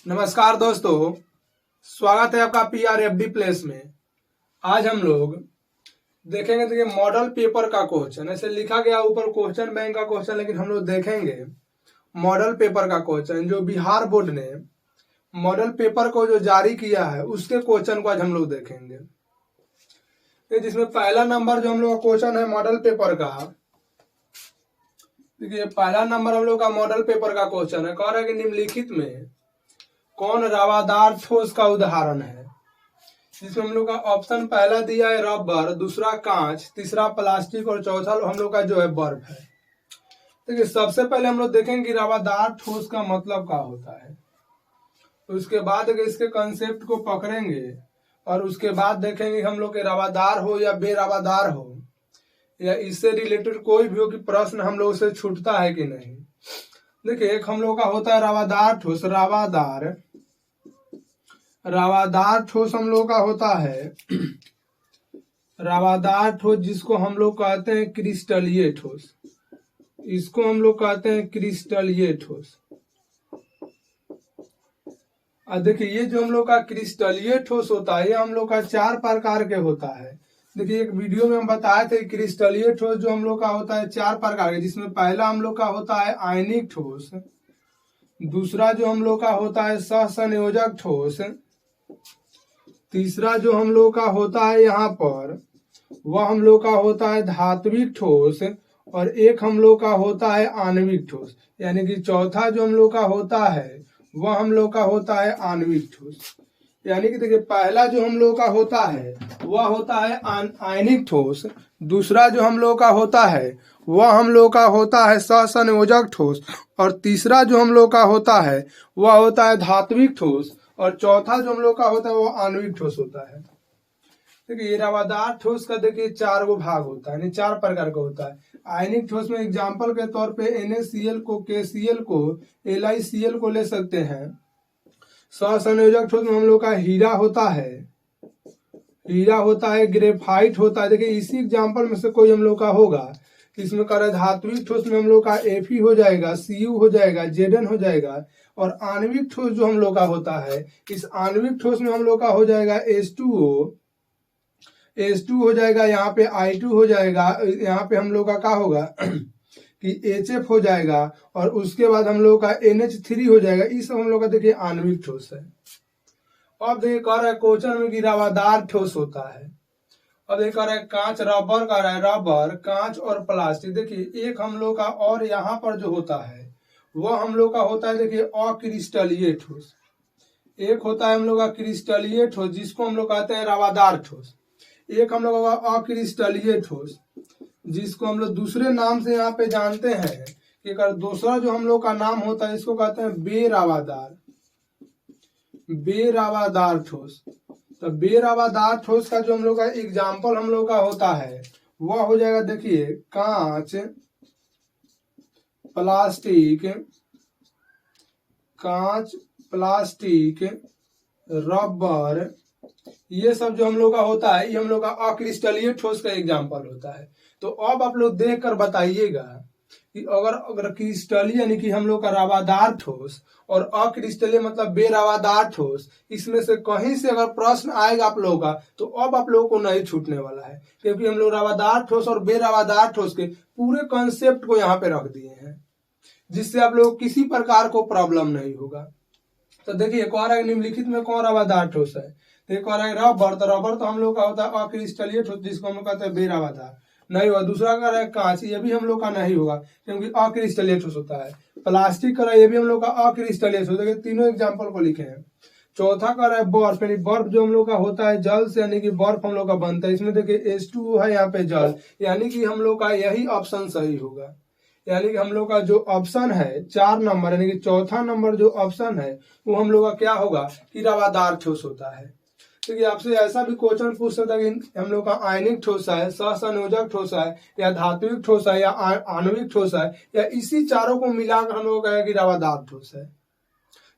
नमस्कार दोस्तों, स्वागत है आपका PRFD प्लेस में। आज हम लोग देखेंगे देखिए मॉडल पेपर का क्वेश्चन। ऐसे लिखा गया ऊपर क्वेश्चन बैंक का क्वेश्चन, लेकिन हम लोग देखेंगे मॉडल पेपर का क्वेश्चन जो बिहार बोर्ड ने मॉडल पेपर को जो जारी किया है उसके क्वेश्चन को आज हम लोग देखेंगे। जिसमें पहला नंबर जो हम लोग का क्वेश्चन है मॉडल पेपर का, देखिए पहला नंबर हम लोग का मॉडल पेपर का क्वेश्चन है। कह रहा है कि निम्नलिखित में कौन रवादार ठोस का उदाहरण है। जिसमें हम लोग का ऑप्शन पहला दिया है रबर, दूसरा कांच, तीसरा प्लास्टिक और चौथा हम लोग का जो है बर्फ है। देखिए सबसे पहले हम लोग देखेंगे कि रवादार ठोस का मतलब क्या होता है, उसके बाद इसके कंसेप्ट को पकड़ेंगे और उसके बाद देखेंगे हम लोग के रवादार हो या बेरवादार हो या इससे रिलेटेड कोई भी हो कि प्रश्न हम लोग से छूटता है कि नहीं। देखिए एक हम लोग का होता है रवादार ठोस। रवादार ठोस हम लोग का होता है रवादार ठोस, जिसको हम लोग कहते हैं क्रिस्टलीय ठोस। इसको हम लोग कहते हैं क्रिस्टलीय ठोस। और देखिए ये जो हम लोग का क्रिस्टलीय ठोस होता है ये हम लोग का 4 प्रकार के होता है। देखिए एक वीडियो में हम बताए थे क्रिस्टलीय ठोस जो हम लोग का होता है 4 प्रकार के, जिसमें पहला हम लोग का होता है आयनिक ठोस, दूसरा जो हम लोग का होता है सहसंयोजक ठोस, तीसरा जो हम लोग का होता है यहाँ पर वह हम लोग का होता है धात्विक ठोस, और एक हम लोग का होता है आणविक ठोस। यानी कि चौथा जो हम लोग का होता है वह हम लोग का होता है आणविक ठोस। यानी कि देखिए पहला जो हम लोग का होता है वह होता है आयनिक ठोस, दूसरा जो हम लोग का होता है वह हम लोग का होता है सहसंयोजक ठोस, और तीसरा जो हम लोग का होता है वह होता है धात्विक ठोस, और चौथा जो हम लोग का होता है वो आणविक ठोस होता है। देखिए ये रवादार ठोस का देखिए 4 गो भाग होता है, यानी 4 प्रकार का होता है। आयनिक ठोस में एग्जाम्पल के तौर पे NaCl को, KCl को, LiCl को ले सकते हैं। सहसंयोजक ठोस में हम लोग का हीरा होता है, ग्रेफाइट होता है। देखिए इसी एग्जाम्पल में से कोई हम लोग का होगा, इसमें कर धात्विक ठोस में हम लोग का Fe हो जाएगा, Cu हो जाएगा, Zn हो जाएगा, और आणविक ठोस जो हम लोग का होता है इस आणविक ठोस में हम लोग का हो जाएगा H2O हो जाएगा, यहाँ पे I2 हो जाएगा, यहाँ पे हम लोग का क्या होगा कि HF हो जाएगा, और उसके बाद हम लोग का NH3 हो जाएगा। इस सब हम लोग का देखिए आणविक ठोस है। अब देखिए कह रहा है क्वेश्चन में कि रवादार ठोस होता है। अब ये कह रहा है कांच, रबर कह रहा है, रबर, कांच और प्लास्टिक। देखिए एक हम लोग का और यहाँ पर जो होता है वह हम लोग का होता है देखिए अक्रिस्टलीय ठोस। एक होता है हम लोग का क्रिस्टलीय ठोस जिसको हम लोग कहते हैं रवादार ठोस। एक हम लोग का अक्रिस्टलीय ठोस जिसको हम लोग दूसरे नाम से यहाँ पे जानते हैं कि दूसरा जो हम लोग का नाम होता है इसको कहते हैं बेरवादार ठोस। तो बेरवादार ठोस का जो हम लोग का एग्जाम्पल हम लोग का होता है वह हो जाएगा देखिए कांच, प्लास्टिक, रबर, ये सब जो हम लोग का होता है ये हम लोग का अक्रिस्टलीय ठोस का एग्जाम्पल होता है। तो अब आप लोग देख कर बताइएगा कि अगर क्रिस्टलीय यानी कि हम लोग का रवादार ठोस और अक्रिस्टलीय मतलब बेरवादार ठोस, इसमें से कहीं से अगर प्रश्न आएगा आप लोगों का तो अब आप लोगों को नहीं छूटने वाला है, क्योंकि हम लोग रवादार ठोस और बेरवादार ठोस के पूरे कंसेप्ट को यहाँ पे रख दिए हैं, जिससे आप लोग किसी प्रकार को प्रॉब्लम नहीं होगा। तो देखिए कह रहा है निम्नलिखित में कौन रवादार ठोस है। देखिए कह रहा है रबर तो हम लोग का होता है अक्रिस्टलीय ठोस जिसको हम लोग कहते हैं बेरवादार, नहीं होगा। दूसरा कह रहा है कांच, ये भी हम लोग का नहीं होगा क्योंकि अक्रिस्टलीय ठोस होता है। प्लास्टिक कह रहा है ये भी हम लोग का अक्रिस्टलीय ठोस, देखिए तीनों एग्जाम्पल को लिखे हैं। चौथा कह रहा है बर्फ, यानी बर्फ जो हम लोग का होता है जल से, यानी कि बर्फ हम लोग का बनता है। इसमें देखिए H2O है, यहाँ पे जल, यानी कि हम लोग का यही ऑप्शन सही होगा। यानी कि हम लोग का जो ऑप्शन है 4 नंबर यानी कि चौथा नंबर जो ऑप्शन है वो हम लोग का क्या होगा कि रवादार ठोस होता है। क्योंकि आपसे ऐसा भी क्वेश्चन पूछ सकता है कि हम लोग का आयनिक ठोस है, सहसंयोजक ठोस है, या धात्विक ठोस है, या आणविक ठोस है, या इसी चारों को मिलाकर हम लोग कहें कि रवादार ठोस है।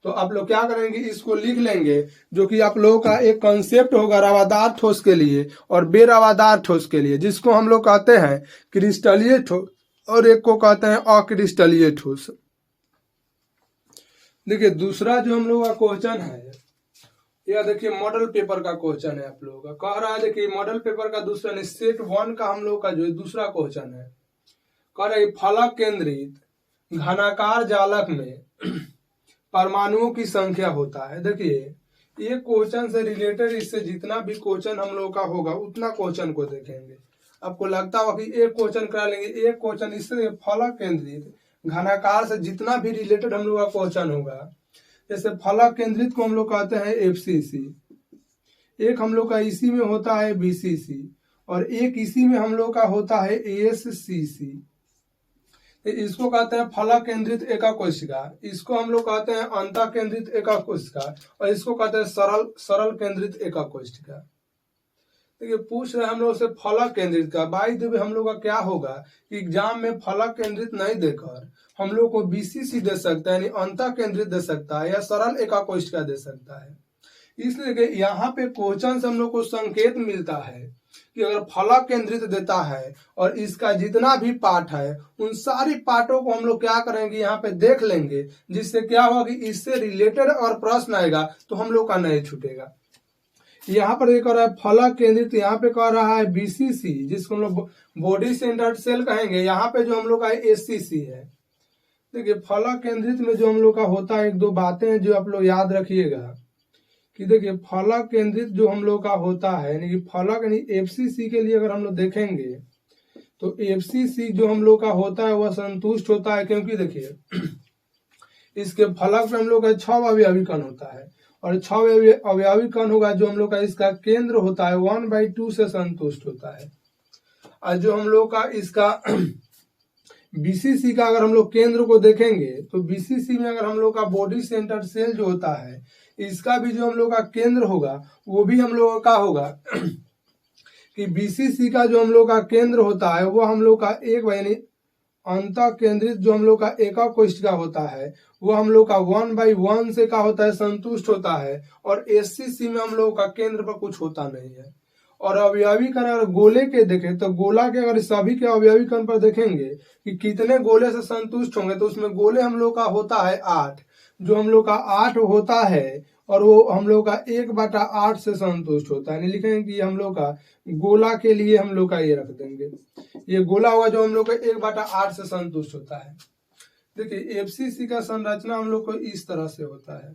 तो आप लोग क्या करेंगे, इसको लिख लेंगे, जो कि आप लोगों का एक कंसेप्ट होगा रवादार ठोस के लिए और बेरवादार ठोस के लिए, जिसको हम लोग कहते हैं क्रिस्टलीय ठोस और एक को कहते हैं अक्रिस्टलीय ठोस। देखिए दूसरा जो हम लोग का क्वेश्चन है, यह देखिए मॉडल पेपर का क्वेश्चन है आप लोगों का। कह रहा है देखिए मॉडल पेपर का दूसरा सेट 1 का हम लोग का जो दूसरा क्वेश्चन है, कह रहा है फलक केंद्रित घनाकार जालक में परमाणुओं की संख्या होता है। देखिए ये क्वेश्चन से रिलेटेड इससे जितना भी क्वेश्चन हम लोग का होगा उतना क्वेश्चन को देखेंगे। आपको लगता होगा कि एक क्वेश्चन करा लेंगे, एक क्वेश्चन इससे फलक केंद्रित घनाकार से जितना भी रिलेटेड हम लोग का क्वेश्चन होगा, जैसे फलक केंद्रित को हम लोग कहते हैं एफसीसी, एक हम लोग का इसी में होता है बीसीसी, और एक इसी में हम लोग का होता है एएससीसी। इसको कहते हैं फलक केंद्रित एका कोशिका, इसको हम लोग कहते हैं अंतः केंद्रित एका कोशिका, और इसको कहते हैं सरल केंद्रित एका कोशिका। देखिए पूछ रहे हम लोग से फलक केंद्रित का। बाई द वे हम लोग का क्या होगा कि एग्जाम में फलक केंद्रित नहीं देकर हम लोग को बीसीसी दे सकता है, यानी अंतः केंद्रित दे सकता है, या सरल एका कोशिका दे सकता है। इसलिए यहाँ पे क्वेश्चन से हम लोग को संकेत मिलता है कि अगर फलक केंद्रित देता है और इसका जितना भी पार्ट है उन सारी पार्टों को हम लोग क्या करेंगे यहाँ पे देख लेंगे, जिससे क्या होगा कि इससे रिलेटेड अगर प्रश्न आएगा तो हम लोग का नहीं छूटेगा। यहाँ पर ये कह रहा है फलक केंद्रित, यहाँ पे कह रहा है बीसीसी जिसको हम लोग बॉडी सेंटर्ड सेल कहेंगे, यहाँ पे जो हम लोग का एससीसी है। देखिए फलक केंद्रित में जो हम लोग का होता है, एक दो बातें हैं जो आप लोग याद रखिएगा कि देखिए फलक केंद्रित जो हम लोग का होता है, यानी कि फलक यानी एफसीसी के लिए अगर हम लोग देखेंगे तो एफसीसी जो हम लोग का होता है वह संतुष्ट होता है, क्योंकि देखिए इसके फलक में हम लोग का 6 अवयवी कण होता है, और 6 अवयवी कण होगा जो हम लोग का इसका केंद्र होता है 1/2 से संतुष्ट होता है। और जो हम लोग का इसका बीसीसी का अगर हम लोग केंद्र को देखेंगे तो बीसीसी में अगर हम लोग का बॉडी सेंटर सेल जो होता है, इसका भी जो हम लोग का केंद्र होगा वो भी हम लोग का होगा कि बीसीसी का जो हम लोग का केंद्र होता है वो हम लोग का यानी अंतः केंद्रित जो हम लोग का एका कोशिका होता है वो हम लोग का 1/1 से का होता है संतुष्ट होता है, और एससीसी में हम लोग का केंद्र पर कुछ होता नहीं है। और अवयवी कण अगर गोले के देखें तो गोला के अगर सभी के अवयवी कण पर देखेंगे कि कितने गोले से संतुष्ट होंगे, तो उसमें गोले हम लोग का होता है 8, जो हम लोग का 8 होता है, और वो हम लोग का 1/8 से संतुष्ट होता है। लिखेंगे कि हम लोग का गोला के लिए हम लोग का ये रख देंगे, ये गोला होगा जो हम लोग का 1/8 से संतुष्ट होता है। देखिए एफसीसी का संरचना हम लोग को इस तरह से होता है,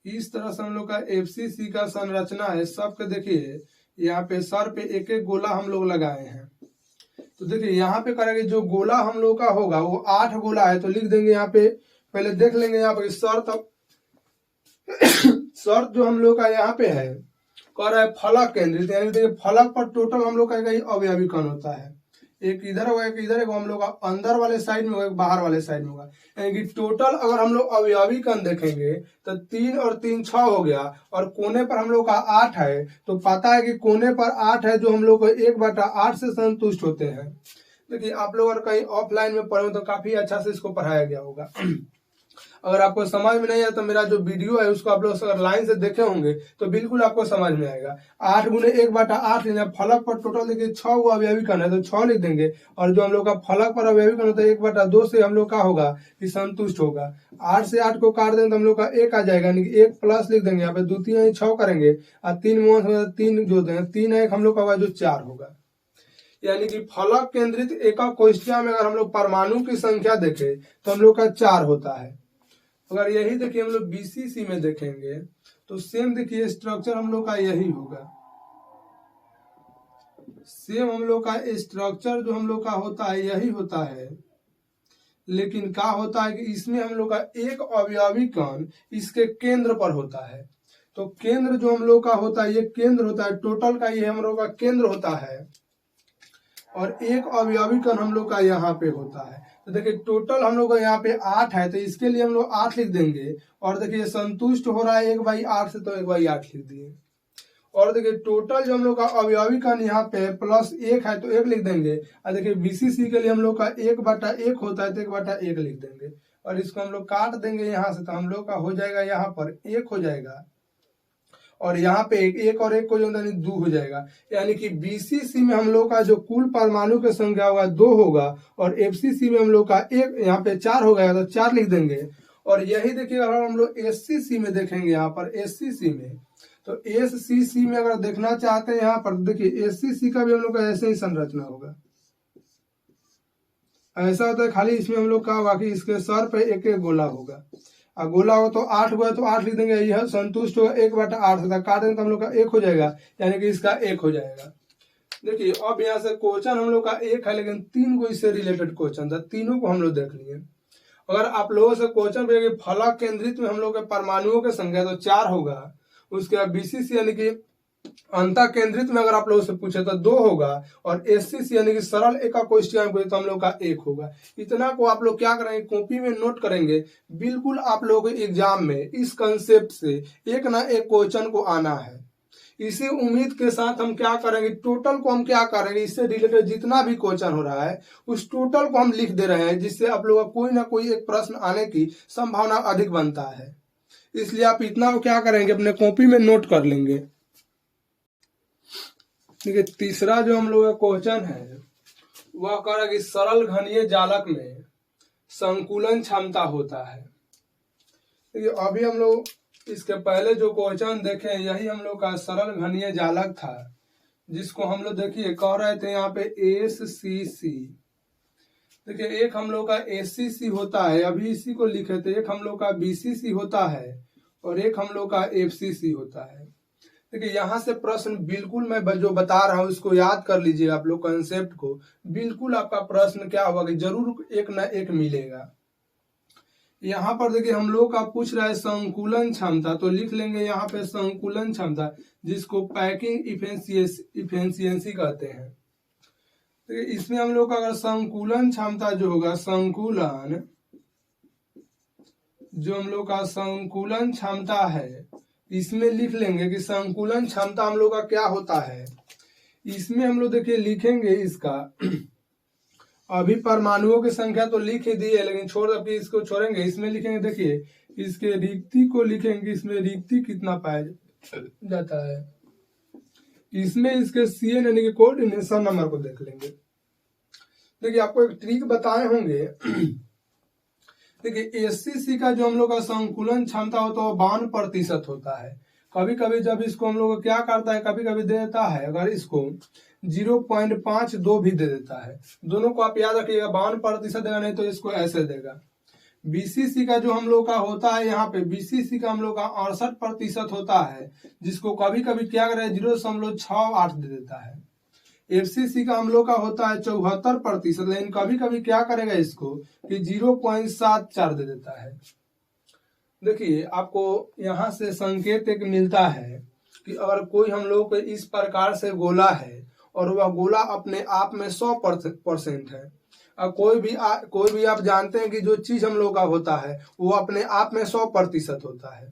इस तरह से हम लोग का एफसीसी का संरचना है सबके। देखिए यहाँ पे सर पे एक एक गोला हम लोग लगाए हैं, तो देखिए यहाँ पे करेंगे जो गोला हम लोग का होगा वो 8 गोला है, तो लिख देंगे यहाँ पे, पहले देख लेंगे यहाँ पे शर्त शर्त जो हम लोग का यहाँ पे है कह रहा है फलक केंद्रित, यानी देखिए फलक पर टोटल हम लोग का अवयवी कण होता है, एक इधर होगा एक इधर, एक हम लोग का अंदर वाले साइड में होगा एक बाहर वाले साइड में होगा, यानी कि टोटल अगर हम लोग अवयवी कण देखेंगे तो 3 और 3 6 हो गया, और कोने पर हम लोग का 8 है, तो पता है कि कोने पर 8 है जो हम लोग को 1/8 से संतुष्ट होते हैं। देखिए आप लोग अगर कहीं ऑफलाइन में पढ़े तो काफी अच्छा से इसको पढ़ाया गया होगा। अगर आपको समझ में नहीं आया तो मेरा जो वीडियो है उसको आप लोग अगर लाइन से देखे होंगे तो बिल्कुल आपको समझ में आएगा। 8 गुने 1/8 लेना, फलक पर टोटल देखिए 6 गो अवयवी कण है तो 6 लिख देंगे, और जो हम लोग का फलक पर अवयवी कण होता है 1/2 से हम लोग का होगा कि संतुष्ट होगा। 8 से 8 को काट देंगे तो हम लोग का 1 आ जाएगा, यानी कि 1 प्लस लिख देंगे, यहाँ पे 2 3 6 करेंगे, और 3 3 जो देंगे 3 1 हम लोग का होगा जो 4 होगा। यानी कि फलक केंद्रित एका कोशिका में अगर हम लोग परमाणु की संख्या देखें तो हम लोग का 4 होता है। अगर यही देखिए हम लोग बीसीसी में देखेंगे तो सेम देखिए स्ट्रक्चर हम लोग का यही होगा, सेम हम लोग का स्ट्रक्चर जो हम लोग का होता है यही होता है, लेकिन क्या होता है कि इसमें हम लोग का एक अवयवी कण इसके केंद्र पर होता है। तो केंद्र जो हम लोग का होता है ये केंद्र होता है, टोटल का ये हम लोग का केंद्र होता है, और एक अवयवी कण हम लोग का यहाँ पे होता है। तो देखिए टोटल हम लोग का यहाँ पे 8 है, तो इसके लिए हम लोग 8 लिख देंगे, और देखिए संतुष्ट हो रहा है 1/8 से, तो 1/8 लिख दिए। और देखिए टोटल जो हम लोग का अवयवी कण यहाँ पे +1 है तो 1 लिख देंगे, और देखिए बीसीसी के लिए हम लोग का 1/1 होता है तो 1/1 लिख देंगे, और इसको हम लोग काट देंगे यहाँ से, तो हम लोग का हो जाएगा यहाँ पर 1 हो जाएगा, और यहाँ पे एक और एक को जो यानी 2 हो जाएगा, यानी कि बीसीसी में हम लोग का जो कुल परमाणु की संख्या होगा 2 होगा और एफसीसी में हम लोग का एक यहाँ पे 4 हो गया तो 4 लिख देंगे। और यही देखिए अगर हम लोग एससीसी में देखेंगे, यहाँ पर एससीसी में, तो एससीसी में अगर देखना चाहते हैं यहाँ पर देखिए एससीसी का भी हम लोग का ऐसे ही संरचना होगा, ऐसा होता है। खाली इसमें हम लोग का होगा कि इसके सर पे एक एक गोला होगा, और गोला हो तो 8 हुआ तो 8 लिख देंगे, यह संतुष्ट होगा 1/8 होता है, काट देंगे तो हम लोग का 1 हो जाएगा, यानी कि इसका 1 हो जाएगा। देखिए अब यहाँ से क्वेश्चन हम लोग का 1 है, लेकिन 3 को इससे रिलेटेड क्वेश्चन था, तीनों को हम लोग देख लिए। अगर आप लोगों से क्वेश्चन पूछे कि फलक केंद्रित में हम लोग के परमाणुओं की संख्या तो 4 होगा, उसके बाद बीसीसी यानी कि अंतः केंद्रित में अगर आप लोगों से पूछे तो 2 होगा, और एससीसी यानी कि सरल एका क्वेश्चन पूछे तो हम लोग का 1 होगा। इतना को आप लोग क्या करेंगे, कॉपी में नोट करेंगे, बिल्कुल आप लोगों के एग्जाम में इस कंसेप्ट से एक ना एक क्वेश्चन को आना है। इसी उम्मीद के साथ हम क्या करेंगे, टोटल को हम क्या करेंगे, इससे रिलेटेड जितना भी क्वेश्चन हो रहा है उस टोटल को हम लिख दे रहे हैं, जिससे आप लोगों का कोई ना कोई एक प्रश्न आने की संभावना अधिक बनता है। इसलिए आप इतना को क्या करेंगे, अपने कॉपी में नोट कर लेंगे। ठीक है, तीसरा जो हम लोग का क्वेश्चन है वह कह रहा है कि सरल घनीय जालक में संकुलन क्षमता होता है। देखिए अभी हम लोग इसके पहले जो क्वेश्चन देखे यही हम लोग का सरल घनीय जालक था, जिसको हम लोग देखिए कह रहे थे यहाँ पे एससीसी। देखिए एक हम लोग का एससीसी होता है, अभी इसी को लिखे थे, एक हम लोग का बीसीसी होता है और एक हम लोग का एफसीसी होता है। देखिए यहाँ से प्रश्न बिल्कुल मैं जो बता रहा हूँ इसको याद कर लीजिए आप लोग कंसेप्ट को, बिल्कुल आपका प्रश्न क्या होगा कि जरूर एक ना एक मिलेगा। यहाँ पर देखिए हम लोग का पूछ रहा है संकुलन क्षमता, तो लिख लेंगे यहाँ पे संकुलन क्षमता, जिसको पैकिंग इफिशियंसी कहते हैं। देखिए इसमें हम लोग का अगर संकुलन क्षमता जो होगा, संकुलन जो हम लोग का संकुलन क्षमता है, इसमें लिख लेंगे कि संकुलन क्षमता हम लोग का क्या होता है। इसमें हम लोग देखिए लिखेंगे इसका अभी परमाणुओं की संख्या तो लिख ही दी है, लेकिन छोड़ अभी इसको छोड़ेंगे, इसमें लिखेंगे देखिए इसके रिक्ति को लिखेंगे, इसमें रिक्ति कितना पाया जाता है। इसमें इसके सीएन यानी कि कोऑर्डिनेशन नंबर को देख लेंगे। देखिए आपको एक ट्रिक बताए होंगे। देखिए एससीसी का जो हम लोग का संकुलन क्षमता होता है वो 52% होता है। कभी कभी जब इसको हम लोग क्या करता है, कभी कभी दे देता है, अगर इसको 0.52 भी दे देता है। दोनों को आप याद रखिएगा, 52% देगा, नहीं तो इसको ऐसे देगा। बीसीसी का जो हम लोग का होता है, यहाँ पे बीसीसी का हम लोग का 68% होता है, जिसको कभी कभी क्या करे 0.68 दे देता है। एफसीसी का हम लोग का होता है 74%, लेकिन कभी कभी क्या करेगा इसको कि 0.74 दे देता है। देखिए आपको यहाँ से संकेत एक मिलता है कि अगर कोई हम लोग को इस प्रकार से गोला है और वह गोला अपने आप में 100% है, और कोई भी आप जानते हैं कि जो चीज हम लोग का होता है वो अपने आप में 100% होता है।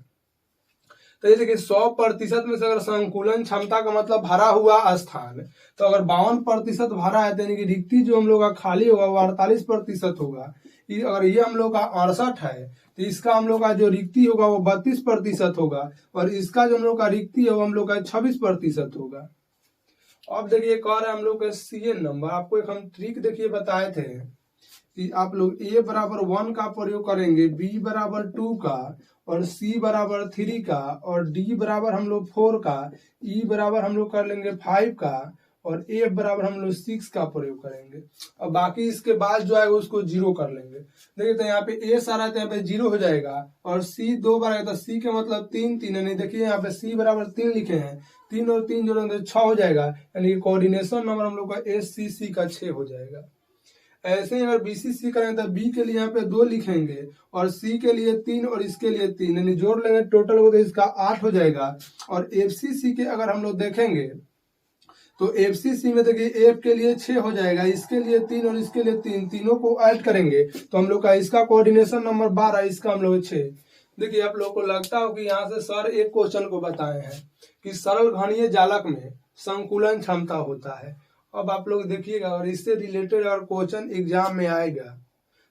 तो ये देखिए 100% में से अगर संकुलन क्षमता का मतलब भरा हुआ स्थान, तो अगर 52% भरा है तो यानी कि रिक्ति जो हम लोग का खाली होगा वो 48% होगा। अगर ये हम लोग का 68 है तो इसका हम लोग का जो रिक्ति होगा वो 32% होगा, और इसका जो हम लोग का रिक्ति है वो हम लोग का 26% होगा। अब देखिए कह रहे हैं हम लोग का सीएन नंबर, आपको एक हम ट्रिक देखिए बताए थे कि आप लोग A बराबर 1 का प्रयोग करेंगे, B बराबर 2 का, और C बराबर 3 का, और D बराबर हम लोग 4 का, E बराबर हम लोग कर लेंगे 5 का, और F बराबर हम लोग 6 का प्रयोग करेंगे। और बाकी इसके बाद जो आएगा उसको 0 कर लेंगे। देखिए तो यहाँ पे A सारा तो यहाँ पे 0 हो जाएगा, और C 2 बार आएगा तो C के मतलब 3 3 है, नहीं देखिए यहाँ पे C बराबर 3 लिखे हैं, 3 और 3 जोड़ेंगे तो 6 हो जाएगा, यानी कि कोऑर्डिनेशन नंबर हम लोग का SCC का 6 हो जाएगा। ऐसे ही अगर बीसीसी करें तो बी के लिए यहाँ पे 2 लिखेंगे, और सी के लिए 3 और इसके लिए 3, यानी जोड़ लेंगे टोटल को तो इसका 8 हो जाएगा। और एफसीसी के अगर हम लोग देखेंगे तो एफसीसी में देखिए एफ के लिए 6 हो जाएगा, इसके लिए 3 और इसके लिए 3, तीनों को ऐड करेंगे तो हम लोग का इसका कोऑर्डिनेशन नंबर 12, इसका हम लोग 6। देखिए आप लोग को लगता हो कि यहाँ से सर एक क्वेश्चन को बताए हैं कि सरल घनीय जालक में संकुलन क्षमता होता है। अब आप लोग देखिएगा और इससे रिलेटेड अगर क्वेश्चन एग्जाम में आएगा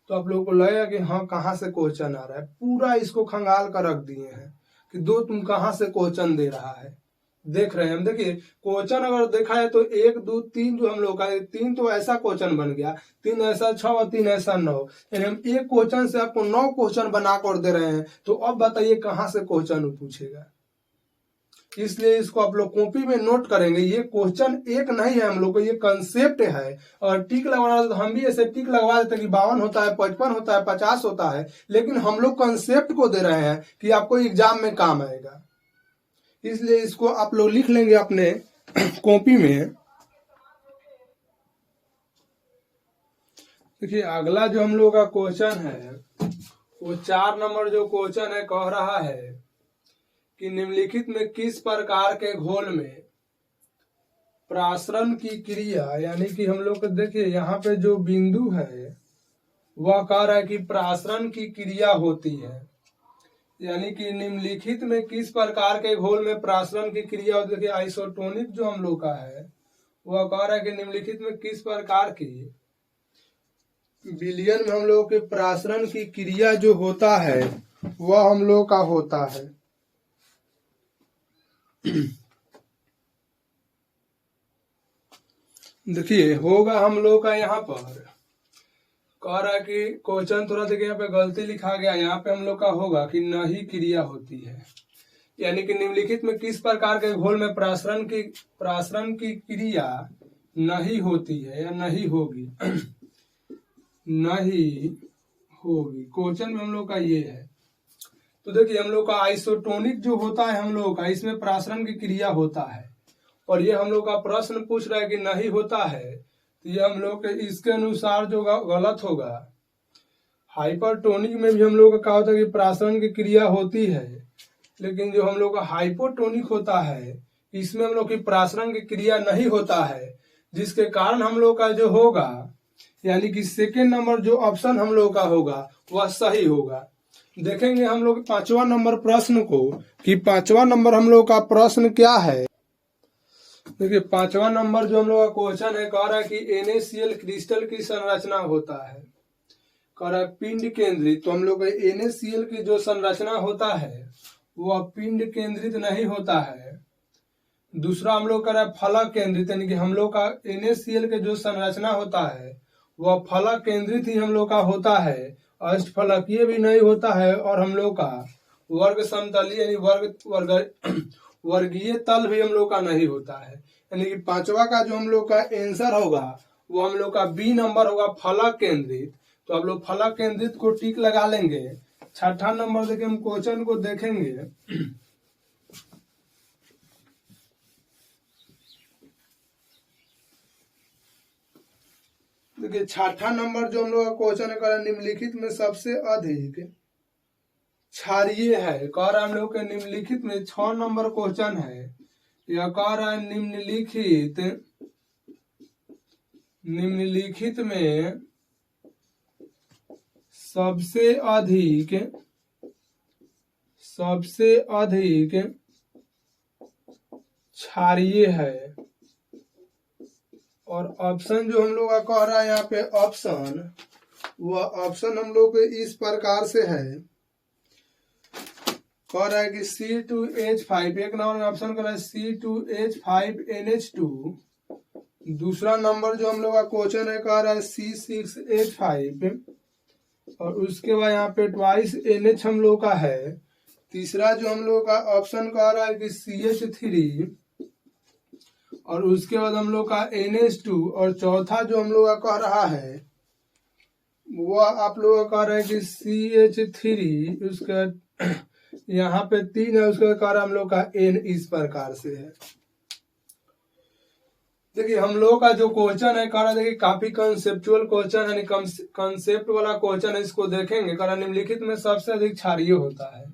तो आप लोगों को लगेगा कि हाँ कहाँ से क्वेश्चन आ रहा है, पूरा इसको खंगाल कर रख दिए हैं। कि दो तुम कहाँ से क्वेश्चन दे रहा है। देख रहे हैं हम, देखिए क्वेश्चन अगर देखा है तो 1 2 3 जो हम लोग का 3 तो ऐसा क्वेश्चन बन गया, 3 ऐसा 6 और 3 ऐसा 9, यानी हम एक क्वेश्चन से आपको 9 क्वेश्चन बनाकर दे रहे हैं। तो अब बताइए कहाँ से क्वेश्चन पूछेगा। इसलिए इसको आप लोग कॉपी में नोट करेंगे। ये क्वेश्चन एक नहीं है हम लोग को, ये कंसेप्ट है। और टिक लगवाना तो हम भी ऐसे टिक लगवा देते हैं कि 52 होता है, 55 होता है, 50 होता है, लेकिन हम लोग कंसेप्ट को दे रहे हैं कि आपको एग्जाम में काम आएगा। इसलिए इसको आप लोग लिख लेंगे अपने कॉपी में। देखिए अगला जो हम लोग का क्वेश्चन है वो 4 नंबर जो क्वेश्चन है कह रहा है कि निम्नलिखित में किस प्रकार के घोल में प्रासरण की क्रिया, यानी कि हम लोग देखिए यहाँ पे जो बिंदु है वह कह रहा है कि प्रासरण की क्रिया होती है, यानी कि निम्नलिखित में किस प्रकार के घोल में प्रासरण की क्रिया होती है। देखिए आइसोटोनिक जो हम लोग का है वह कह रहा है कि निम्नलिखित में किस प्रकार की विलयन में हम लोग के प्रासरण की क्रिया जो होता है वह हम लोग का होता है। देखिए होगा हम लोग का यहाँ पर कह रहा है कि क्वेश्चन थोड़ा देखिए यहाँ पे गलती लिखा गया, यहाँ पे हम लोग का होगा कि नहीं क्रिया होती है, यानी कि निम्नलिखित में किस प्रकार के घोल में प्रासरण की क्रिया नहीं होती है या नहीं होगी नहीं होगी। क्वेश्चन में हम लोग का ये है। तो देखिए हम लोग का आइसोटोनिक जो होता है हम लोग का, इसमें प्रासरण की क्रिया होता है, और ये हम लोग का प्रश्न पूछ रहा है कि नहीं होता है, तो ये हम लोग इसके अनुसार जो गलत होगा। हाइपरटोनिक में भी हम लोग का क्या होता है कि प्रासरण की क्रिया होती है, लेकिन जो हम लोग का हाइपोटोनिक होता है इसमें हम लोग की प्रासरण की क्रिया नहीं होता है, जिसके कारण हम लोग का जो होगा यानी कि सेकेंड नंबर जो ऑप्शन हम लोग का होगा वह सही होगा। देखेंगे हम लोग 5वां नंबर प्रश्न को कि 5वां नंबर हम लोग का प्रश्न क्या है। देखिए 5वां नंबर जो हम लोग का क्वेश्चन है कह रहा है कि NaCl क्रिस्टल की संरचना होता है, कह रहा है पिंड केंद्रित। तो हम लोग का NaCl की जो संरचना होता है वह पिंड केंद्रित नहीं होता है। दूसरा हम लोग कह रहा है फलक केंद्रित, यानी कि हम लोग का NaCl के जो संरचना होता है वह फलक केंद्रित ही हम लोग का होता है, अष्टफलकीय भी नहीं होता है, और हम लोग का वर्ग समतलीय यानी वर्गीय तल भी हम लोग का नहीं होता है। यानी कि 5वां का जो हम लोग का आंसर होगा वो हम लोग का बी नंबर होगा, फलक केंद्रित। तो आप लोग फलक केंद्रित को टिक लगा लेंगे। 6ठा नंबर देखिए हम क्वेश्चन को देखेंगे। देखिए 6ठा नंबर जो हम लोग का क्वेश्चन है निम्नलिखित में सबसे अधिक क्षारीय है। कह रहा है हम लोग के निम्नलिखित में 6 नंबर क्वेश्चन है, यह कह रहा है निम्नलिखित में सबसे अधिक क्षारीय है। और ऑप्शन जो हम लोग का कह रहा है यहाँ पे ऑप्शन, वह ऑप्शन हम लोग इस प्रकार से है, कह रहा है कि C2H5, एक नंबर में ऑप्शन कर रहा है C2H5NH2। दूसरा नंबर जो हम लोग का क्वेश्चन है कह रहा है C6H5, और उसके बाद यहाँ पे ट्वाइस NH हम लोग का है। तीसरा जो हम लोग का ऑप्शन कह रहा है कि CH3, और उसके बाद हम लोग का NH2, और चौथा जो हम लोग का कह रहा है वो आप लोग का कह रहा है कि CH3, उसका यहाँ पे 3 है, उसका कह रहा है हम लोग का N इस प्रकार से है। देखिए हम लोग का जो क्वेश्चन है कह रहा है, देखिए काफी कंसेप्चुअल क्वेश्चन है, कंसेप्ट वाला क्वेश्चन है, इसको देखेंगे। कह रहा निम्नलिखित में सबसे अधिक क्षारीय होता है।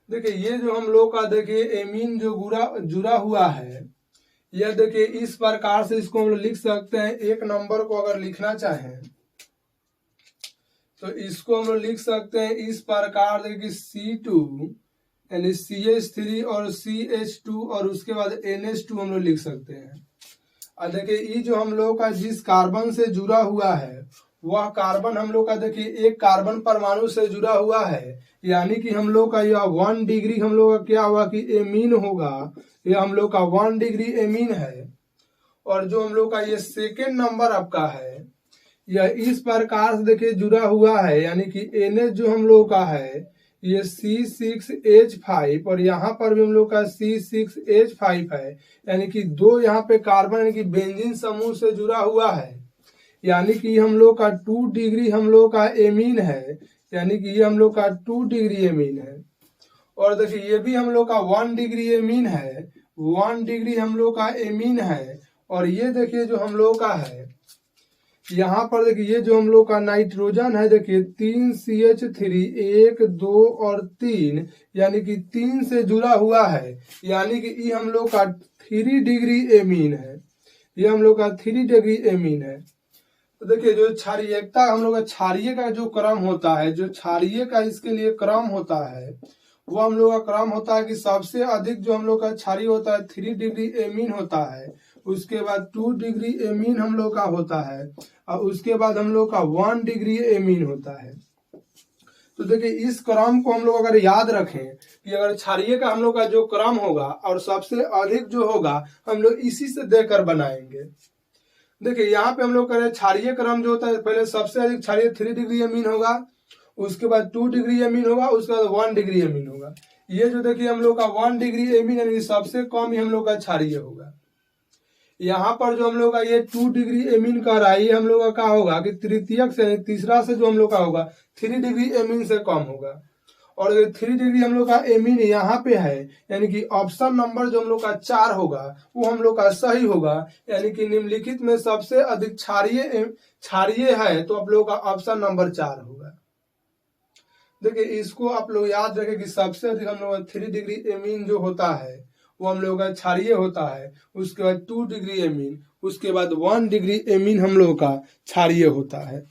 देखिए ये जो हम लोग का देखिए एमीन जो जुड़ा हुआ है, यह देखिए इस प्रकार से इसको हम लोग लिख सकते हैं। एक नंबर को अगर लिखना चाहें तो इसको हम लोग लिख सकते हैं इस प्रकार, देखिए C2 यानी CH3 और CH2 और उसके बाद NH2 हम लोग लिख सकते हैं। और देखिए ये जो हम लोग का जिस कार्बन से जुड़ा हुआ है वह कार्बन हम लोग का देखिए एक कार्बन परमाणु से जुड़ा हुआ है, यानी कि हम लोग का यह 1 डिग्री हम लोग का क्या हुआ कि एमीन होगा, यह हम लोग का 1 डिग्री एमीन है। और जो हम लोग का ये सेकेंड नंबर आपका है, यह इस प्रकार से देखिए जुड़ा हुआ है, यानी कि NH जो हम लोग का है ये C6H5 और यहाँ पर भी हम लोग का C6H5 है, यानी कि दो यहाँ पे कार्बन यानी कि बेंजीन समूह से जुड़ा हुआ है, यानी कि हम लोग का 2 डिग्री हम लोग का एमीन है, यानी कि ये हम लोग का 2 डिग्री एमीन है। और देखिए ये भी हम लोग का 1 डिग्री एमीन है, 1 डिग्री हम लोग का एमीन है। और ये देखिए जो हम लोग का है यहाँ पर देखिए ये जो हम लोग का नाइट्रोजन है देखिए 3CH3 1 2 और 3 यानी कि 3 से जुड़ा हुआ है, यानी कि ये हम लोग का 3 डिग्री एमीन है, ये हम लोग का 3 डिग्री एमीन है। तो देखिए जो क्षारीयता हम लोग का क्षारीय का जो क्रम होता है, जो क्षारीय का इसके लिए क्रम होता है वो हम लोग का क्रम होता है कि सबसे अधिक जो हम लोग का क्षारीय होता है 3 डिग्री एमीन होता है, उसके बाद 2 डिग्री एमीन हम लोग का होता है और उसके बाद हम लोग का 1 डिग्री एमीन होता है। तो देखिए इस क्रम को हम लोग अगर याद रखें कि अगर क्षारीय का हम लोग का जो क्रम होगा और सबसे अधिक जो होगा हम लोग इसी से देकर बनाएंगे। देखिए यहाँ पे हम लोग करें क्षारीय क्रम जो होता है, पहले सबसे अधिक क्षारीय 3 डिग्री एमीन होगा, उसके बाद 2 डिग्री एमीन होगा, उसके बाद 1 डिग्री एमीन होगा। ये जो देखिए हम लोग का 1 डिग्री एमीन यानी सबसे कम ही हम लोग का क्षारीय होगा। यहाँ पर जो हम लोग का ये 2 डिग्री एमीन का रहा है, ये हम लोग का क्या होगा कि तृतीयक से तीसरा से जो हम लोग का होगा 3 डिग्री एमीन से कम होगा। और 3 डिग्री हम लोग का एमीन यहाँ पे है, यानी कि ऑप्शन नंबर जो हम लोग का 4 होगा वो हम लोग का सही होगा, यानी कि निम्नलिखित में सबसे अधिक क्षारीय है तो आप लोग का ऑप्शन नंबर 4 होगा। देखिए इसको आप लोग याद रखें कि सबसे अधिक हम लोग का 3 डिग्री एमीन जो होता है वो हम लोग का क्षारीय होता है, उसके बाद 2 डिग्री एमीन, उसके बाद 1 डिग्री एमीन हम लोग का क्षारीय होता है।